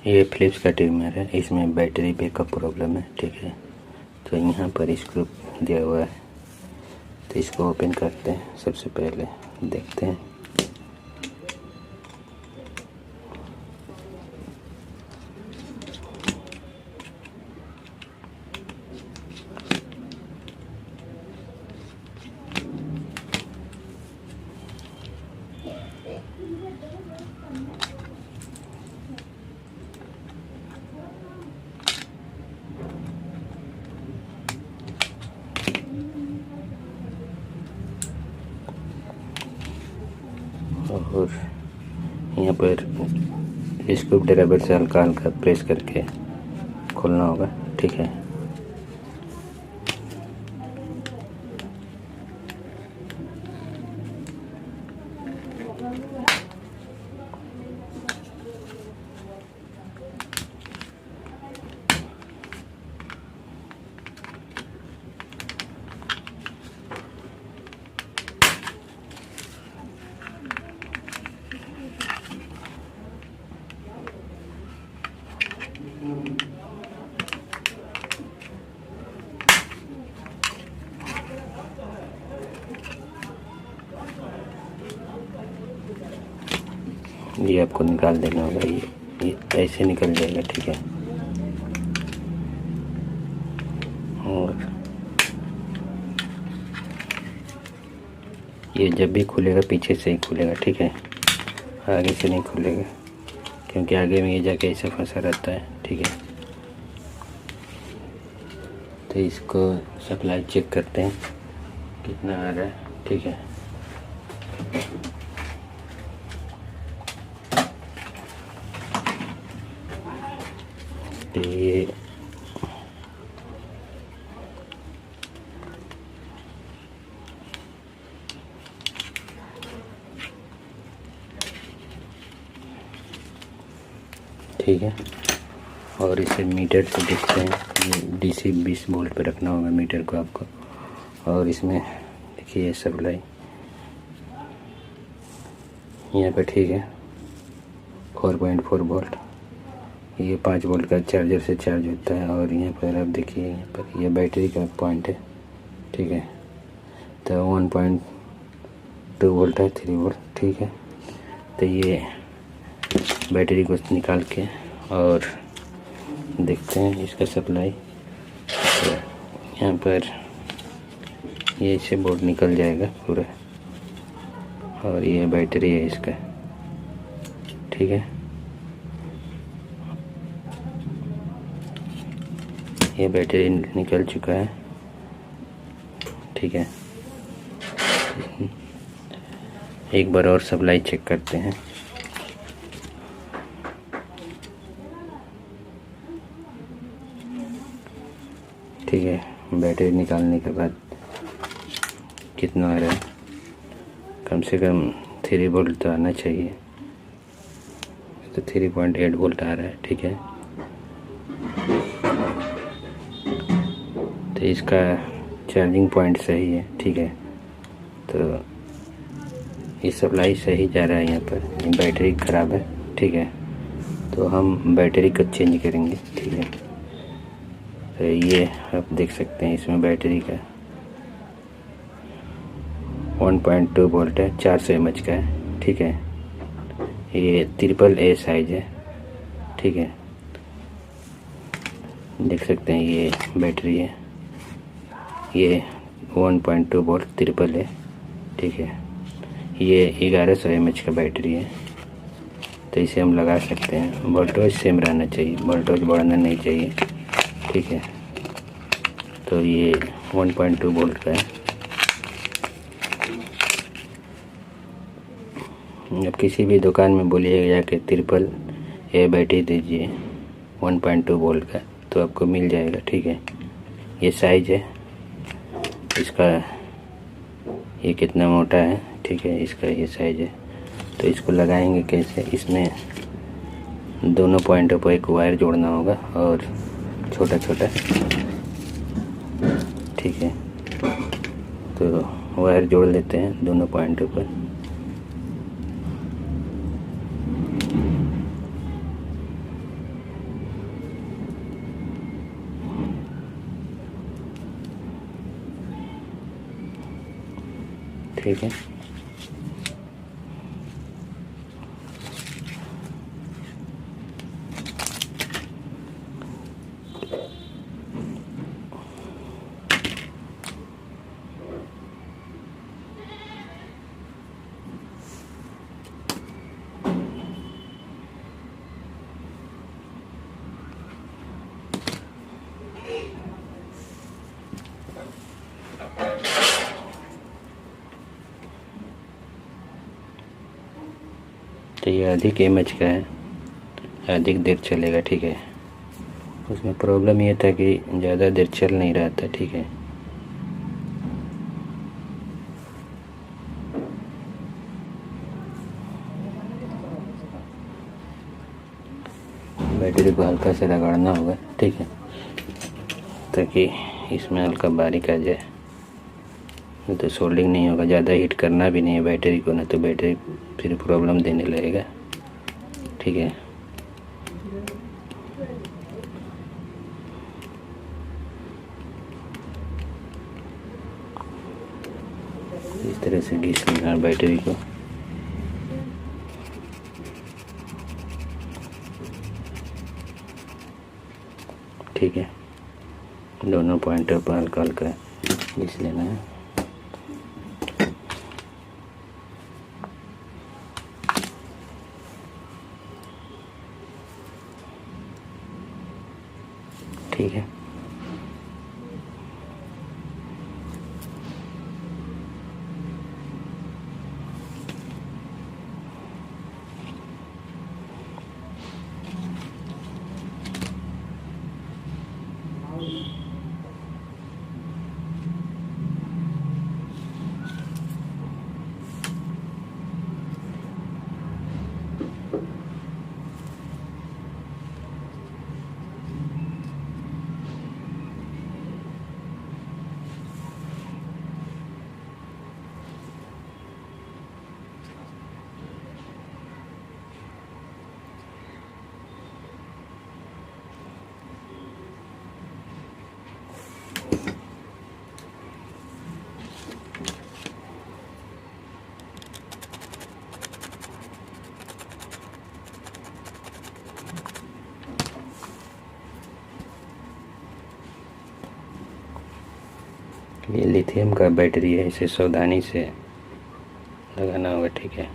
ये फिलिप्स का ट्रिमर है, इसमें बैटरी बैकअप प्रॉब्लम है। ठीक है, तो यहाँ पर स्क्रू दिया हुआ है, तो इसको ओपन करते हैं। सबसे पहले देखते हैं। और यहाँ पर स्क्रू ड्राइवर से हल्का हल्का प्रेस करके खोलना होगा। ठीक है, ये आपको निकाल देना होगा। ये ऐसे निकल जाएगा। ठीक है, और ये जब भी खुलेगा पीछे से ही खुलेगा। ठीक है, आगे से नहीं खुलेगा, क्योंकि आगे में ये जाके ऐसा फंसा रहता है। ठीक है, तो इसको सप्लाई चेक करते हैं कितना आ रहा है। ठीक है, तो ये ठीक है, और इसे मीटर से देखते हैं। ये DC 20 वोल्ट पे रखना होगा मीटर को आपको। और इसमें देखिए सप्लाई यहाँ पे ठीक है 4.4 वोल्ट। ये 5 वोल्ट का चार्जर से चार्ज होता है। और यहाँ पर आप देखिए, यहाँ पर ये बैटरी का पॉइंट है। ठीक है, तो 1.2 वोल्ट है, 3 वोल्ट। ठीक है, तो ये बैटरी को निकाल के और देखते हैं इसका सप्लाई। तो यहाँ पर ये इससे बोर्ड निकल जाएगा पूरा, और ये बैटरी है इसका। ठीक है, ये बैटरी निकल चुका है। ठीक है, एक बार और सप्लाई चेक करते हैं। ठीक है, बैटरी निकालने के बाद कितना आ रहा है, कम से कम 3 वोल्ट तो आना चाहिए। तो 3.8 वोल्ट आ रहा है। ठीक है, तो इसका चार्जिंग पॉइंट सही है। ठीक है, तो ये सप्लाई सही जा रहा है। यहाँ पर बैटरी ख़राब है। ठीक है, तो हम बैटरी को चेंज करेंगे। ठीक है, तो ये आप देख सकते हैं इसमें बैटरी का 1.2 वोल्ट है, 400 mAh का है। ठीक है, ये AAA साइज है। ठीक है, देख सकते हैं ये बैटरी है, ये 1.2 वोल्ट AAA। ठीक है, ये 1100 mAh का बैटरी है। तो इसे हम लगा सकते हैं। वोल्टेज सेम रहना चाहिए, वोल्टेज बढ़ना नहीं चाहिए। ठीक है, तो ये 1.2 वोल्ट का है। अब किसी भी दुकान में बोलिएगा कि AAA बैटरी दीजिए 1.2 वोल्ट का, तो आपको मिल जाएगा। ठीक है, ये साइज है इसका, ये कितना मोटा है। ठीक है, इसका ये साइज है। तो इसको लगाएंगे कैसे, इसमें दोनों पॉइंटों पर एक वायर जोड़ना होगा, और छोटा छोटा। ठीक है, तो वायर जोड़ लेते हैं दोनों पॉइंटों पर। ठीक है। तो ये अधिक एमएच का है, अधिक देर चलेगा, ठीक है। उसमें प्रॉब्लम ये था कि ज़्यादा देर चल नहीं रहा था, ठीक है। बैटरी को हल्का से रगड़ना होगा, ठीक है, ताकि इसमें हल्का बारीक आ जाए, नहीं तो सोल्डिंग नहीं होगा। ज़्यादा हीट करना भी नहीं है बैटरी को, ना तो बैटरी फिर प्रॉब्लम देने लगेगा, ठीक है। इस तरह से घिस लेना बैटरी को, ठीक है। दोनों पॉइंटर पर हल्का हल्का घिस लेना है। ठीक है। ये लिथियम का बैटरी है, इसे सावधानी से लगाना होगा, ठीक है।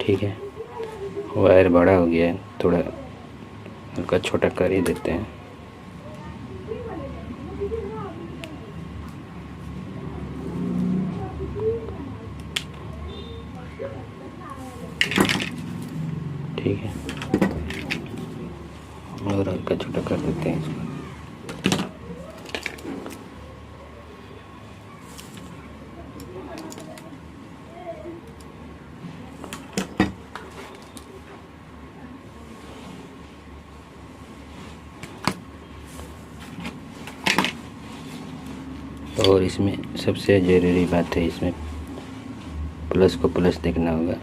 ठीक है, वायर बड़ा हो गया है, थोड़ा हल्का छोटा कर ही देते हैं। ठीक है, और हल्का छोटा कर देते हैं इसको। और इसमें सबसे ज़रूरी बात है, इसमें प्लस को प्लस देखना होगा,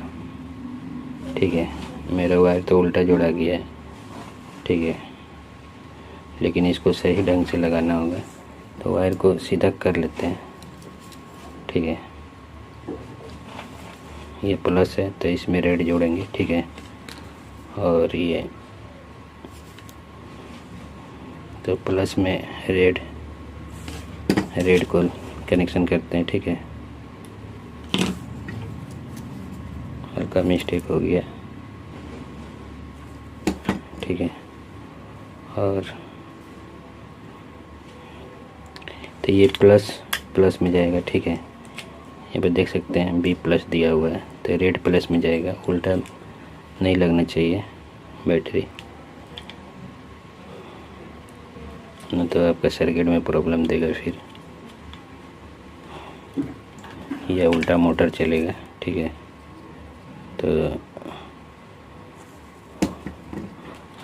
ठीक है। मेरा वायर तो उल्टा जोड़ा गया है, ठीक है, लेकिन इसको सही ढंग से लगाना होगा। तो वायर को सीधा कर लेते हैं, ठीक है। ये प्लस है तो इसमें रेड जोड़ेंगे, ठीक है। और ये तो प्लस में रेड को कनेक्शन करते हैं, ठीक है। हल्का मिस्टेक हो गया, ठीक है। और तो ये प्लस में जाएगा, ठीक है। यहाँ पे देख सकते हैं बी प्लस दिया हुआ है, तो रेड प्लस में जाएगा, उल्टा नहीं लगना चाहिए बैटरी, न तो आपका सर्किट में प्रॉब्लम देगा फिर। ये उल्टा मोटर चलेगा। ठीक है, तो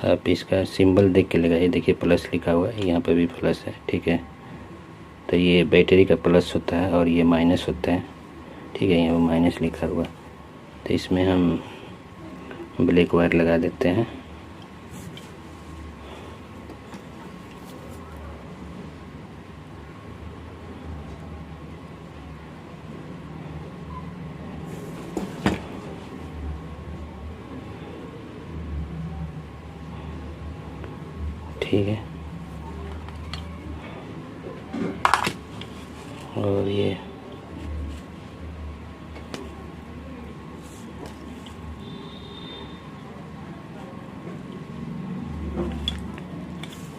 आप इसका सिंबल देख के लगाइए। देखिए प्लस लिखा हुआ है, यहाँ पर भी प्लस है। ठीक है, तो ये बैटरी का प्लस होता है और ये माइनस होता है। ठीक है, यहाँ पर माइनस लिखा हुआ, तो इसमें हम ब्लैक वायर लगा देते हैं। ठीक है, और ये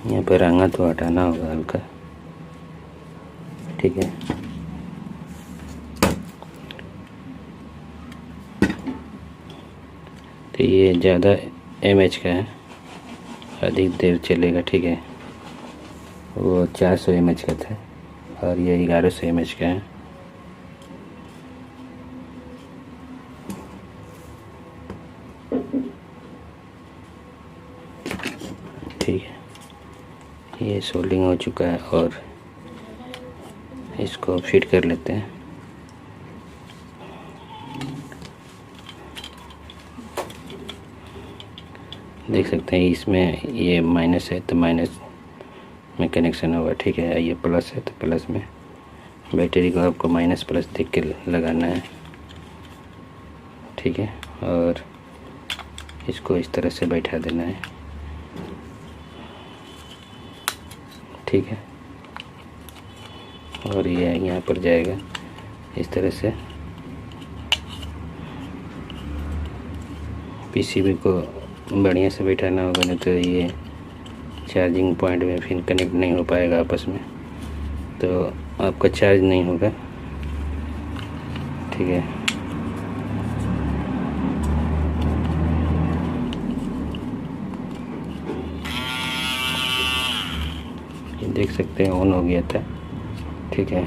यहाँ पर रंगा तो हटाना होगा हल्का। ठीक है, तो ये ज़्यादा mAh का है, अधिक देर चलेगा। ठीक है, वो 400 mAh का था और ये 1100 mAh का है। ठीक है, ये सोल्डिंग हो चुका है और इसको फिट कर लेते हैं। देख सकते हैं इसमें ये माइनस है तो माइनस में कनेक्शन होगा। ठीक है, ये प्लस है तो प्लस में। बैटरी को आपको माइनस प्लस देख के लगाना है। ठीक है, और इसको इस तरह से बैठा देना है। ठीक है, और ये यहाँ पर जाएगा इस तरह से। पीसीबी को बढ़िया से बैठाना होगा, नहीं तो ये चार्जिंग पॉइंट में फिर कनेक्ट नहीं हो पाएगा आपस में, तो आपका चार्ज नहीं होगा। ठीक है, ये देख सकते हैं ऑन हो गया था। ठीक है,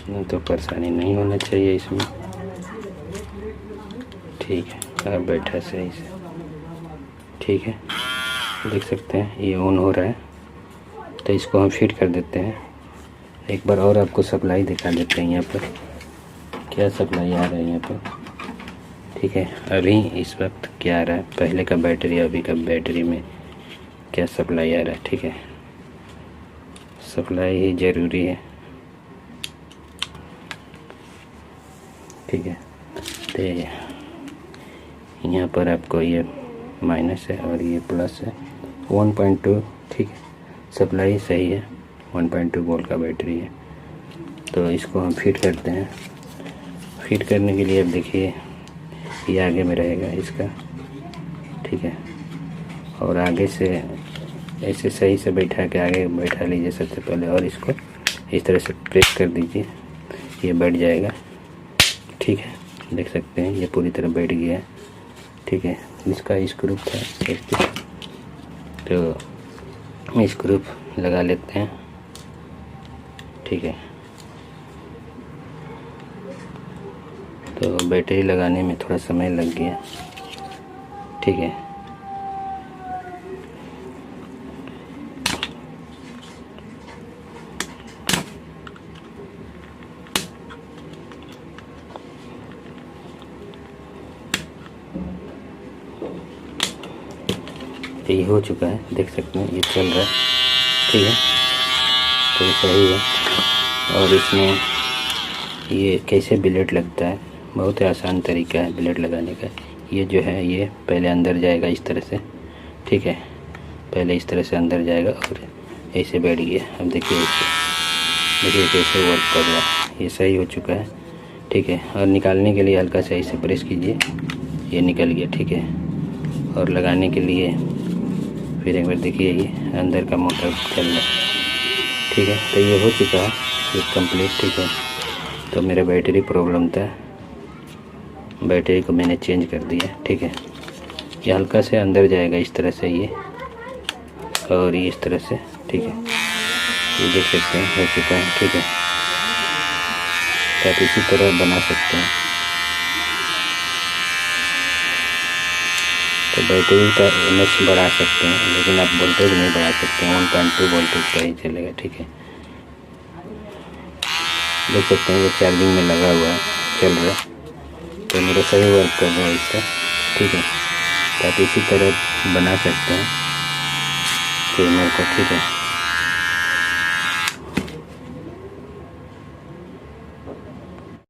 इतना तो परेशानी नहीं होना चाहिए इसमें। ठीक है, अब बैठा सही से। ठीक है, देख सकते हैं ये ऑन हो रहा है, तो इसको हम फिट कर देते हैं। एक बार और आपको सप्लाई दिखा देते हैं यहाँ पर क्या सप्लाई आ रहा है यहाँ पर। ठीक है, अभी इस वक्त क्या आ रहा है, पहले का बैटरी अभी का बैटरी में क्या सप्लाई आ रहा है। ठीक है, सप्लाई ही ज़रूरी है। ठीक है, तो यहाँ पर आपको ये माइनस है और ये प्लस है 1.2। ठीक है, सप्लाई सही है, 1.2 वोल्ट का बैटरी है। तो इसको हम फिट करते हैं। फिट करने के लिए अब देखिए ये आगे में रहेगा इसका। ठीक है, और आगे से ऐसे सही से बैठा के आगे बैठा लीजिए सबसे पहले, और इसको इस तरह से प्रेस कर दीजिए, ये बैठ जाएगा। ठीक है, देख सकते हैं ये पूरी तरह बैठ गया है। ठीक है, इसका स्क्रू था एक, तो स्क्रू लगा लेते हैं। ठीक है, तो बैटरी लगाने में थोड़ा समय लग गया। ठीक है, ये हो चुका है, देख सकते हैं ये चल रहा है। ठीक है, तो सही है। और इसमें ये कैसे बिलेट लगता है, बहुत ही आसान तरीका है बिलेट लगाने का। ये जो है ये पहले अंदर जाएगा इस तरह से, ठीक है, पहले इस तरह से अंदर जाएगा और ऐसे बैठ गया। अब देखिए देखिए कैसे वर्क कर रहा है, ये सही हो चुका है, ठीक है। और निकालने के लिए हल्का सा ऐसे प्रेस कीजिए, ये निकल गया, ठीक है। और लगाने के लिए फिर एक बार देखिए ये अंदर का मोटर चल रहा है, ठीक है। तो ये हो चुका है ये कंप्लीट, ठीक है। तो मेरा बैटरी प्रॉब्लम था, बैटरी को मैंने चेंज कर दिया, ठीक है। ये हल्का से अंदर जाएगा इस तरह से ये, और ये इस तरह से, ठीक है। ये देख सकते हैं हो चुका है, ठीक है। तो आप इसी तरह बना सकते हैं। तो बैटरी का एमएच बढ़ा सकते हैं, लेकिन आप वोल्टेज नहीं बढ़ा सकते हैं, 1.2 वोल्टेज का ही चलेगा, ठीक है। देख सकते हैं वो चार्जिंग में लगा हुआ है, चल रहा है। तो मेरा सही वर्क कर रहा है इसका, ठीक है। तो आप इसी तरह बना सकते हैं ट्रिमर को, ठीक है।